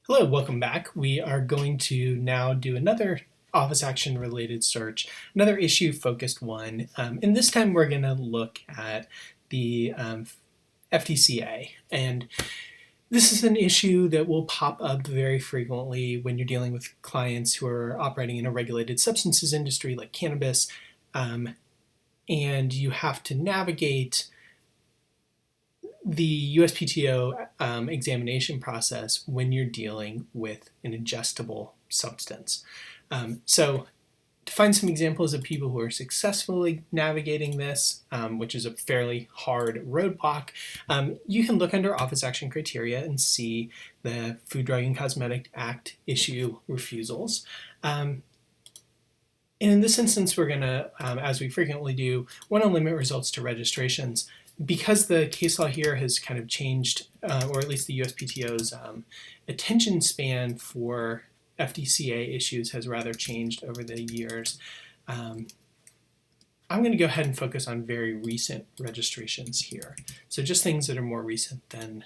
Hello, welcome back. We are going to now do another office action related search, another issue focused one. And this time we're going to look at the FDCA. And this is an issue that will pop up very frequently when you're dealing with clients who are operating in a regulated substances industry like cannabis. And you have to navigate the USPTO examination process when you're dealing with an ingestible substance. So to find some examples of people who are successfully navigating this, which is a fairly hard roadblock, you can look under Office Action Criteria and see the Food, Drug, and Cosmetic Act issue refusals. And in this instance, we're going to, as we frequently do, want to limit results to registrations. Because the case law here has kind of changed, or at least the USPTO's attention span for FDCA issues has rather changed over the years, I'm going to go ahead and focus on very recent registrations here. So just things that are more recent than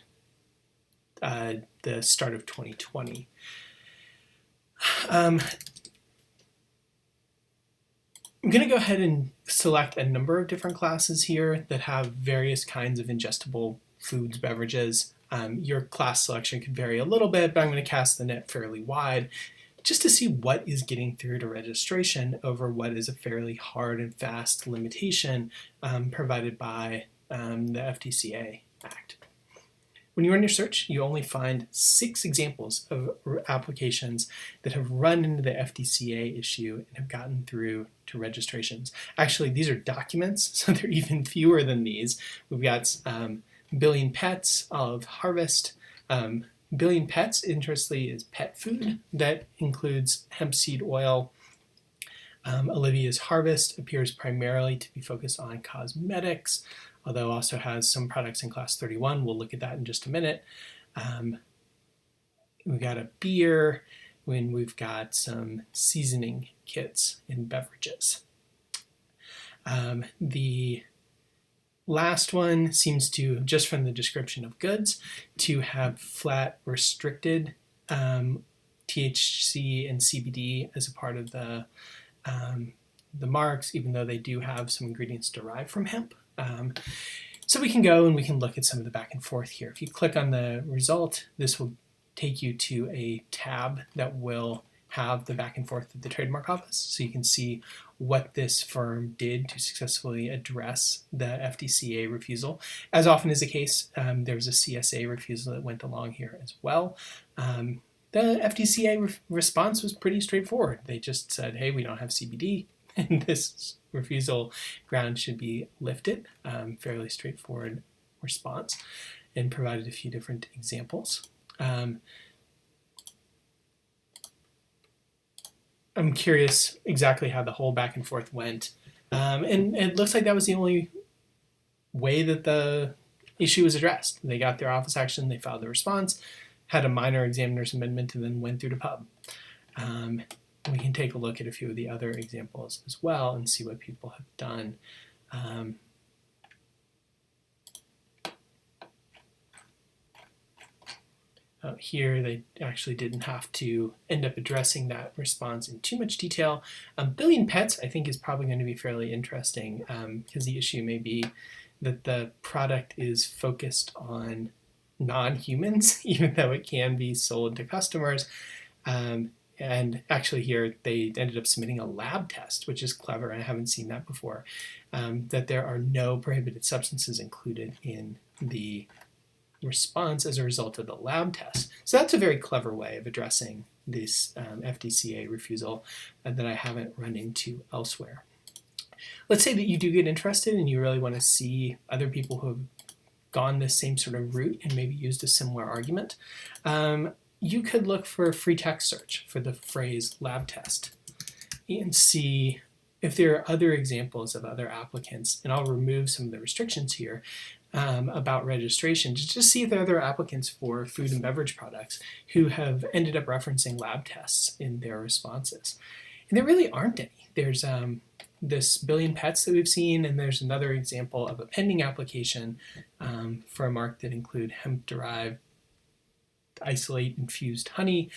the start of 2020. I'm going to go ahead and select a number of different classes here that have various kinds of ingestible foods, beverages. Your class selection could vary a little bit, but I'm going to cast the net fairly wide just to see what is getting through to registration over what is a fairly hard and fast limitation provided by the FDCA Act. When you run your search, you only find 6 examples of applications that have run into the FDCA issue and have gotten through to registrations. Actually, these are documents, so they're even fewer than these. We've got Billion Pets, Olive Harvest. Billion Pets, interestingly, is pet food. That includes hemp seed oil. Olivia's Harvest appears primarily to be focused on cosmetics, although also has some products in class 31. We'll look at that in just a minute. We've got a beer, when we've got some seasoning kits in beverages. The last one seems to, just from the description of goods, to have flat restricted THC and CBD as a part of the marks, even though they do have some ingredients derived from hemp. So we can go and we can look at some of the back and forth here. If you click on the result, this will take you to a tab that will have the back and forth of the trademark office. So you can see what this firm did to successfully address the FDCA refusal. As often is the case, there's a CSA refusal that went along here as well. The FDCA response was pretty straightforward. They just said, hey, we don't have CBD, and this refusal ground should be lifted. Fairly straightforward response, and provided a few different examples. I'm curious exactly how the whole back and forth went. And it looks like that was the only way that the issue was addressed. They got their office action, they filed the response, had a minor examiner's amendment, and then went through to pub. We can take a look at a few of the other examples as well and see what people have done. Here, they actually didn't have to end up addressing that response in too much detail. Billion Pets, I think, is probably going to be fairly interesting because the issue may be that the product is focused on non-humans, even though it can be sold to customers. And actually here, they ended up submitting a lab test, which is clever. I haven't seen that before, that there are no prohibited substances included in the response as a result of the lab test. So that's a very clever way of addressing this FDCA refusal that I haven't run into elsewhere. Let's say that you do get interested and you really want to see other people who have gone this same sort of route and maybe used a similar argument. You could look for a free text search for the phrase lab test and see if there are other examples of other applicants, and I'll remove some of the restrictions here about registration to just see if there are other applicants for food and beverage products who have ended up referencing lab tests in their responses. And there really aren't any. There's this Billion Pets that we've seen, and there's another example of a pending application for a mark that include hemp-derived isolate infused honey.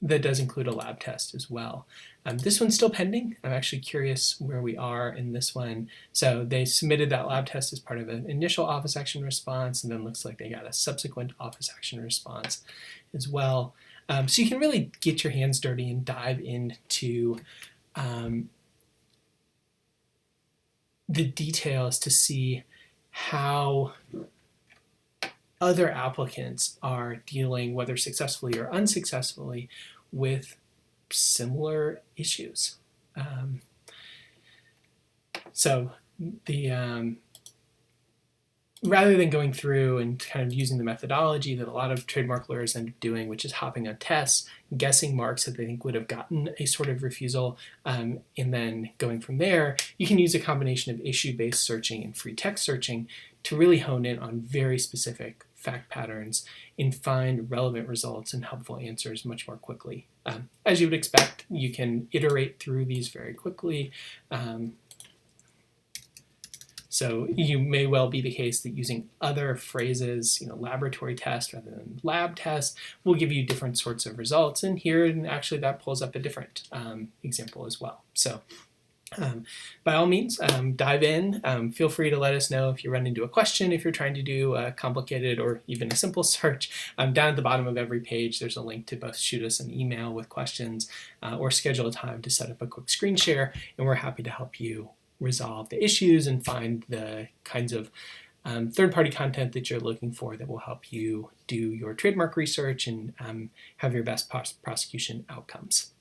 That does include a lab test as well. This one's still pending. I'm actually curious where we are in this one. So they submitted that lab test as part of an initial office action response, and then looks like they got a subsequent office action response as well. So you can really get your hands dirty and dive into the details to see how other applicants are dealing, whether successfully or unsuccessfully, with similar issues. So the rather than going through and kind of using the methodology that a lot of trademark lawyers end up doing, which is hopping on tests, guessing marks that they think would have gotten a sort of refusal, and then going from there, you can use a combination of issue-based searching and free text searching to really hone in on very specific fact patterns and find relevant results and helpful answers much more quickly. As you would expect, you can iterate through these very quickly. So you may well be the case that using other phrases, laboratory test rather than lab test, will give you different sorts of results. And here, actually, that pulls up a different example as well. So by all means, dive in. Feel free to let us know if you run into a question, if you're trying to do a complicated or even a simple search. Down at the bottom of every page, there's a link to both shoot us an email with questions or schedule a time to set up a quick screen share, and we're happy to help you resolve the issues and find the kinds of third-party content that you're looking for that will help you do your trademark research and have your best prosecution outcomes.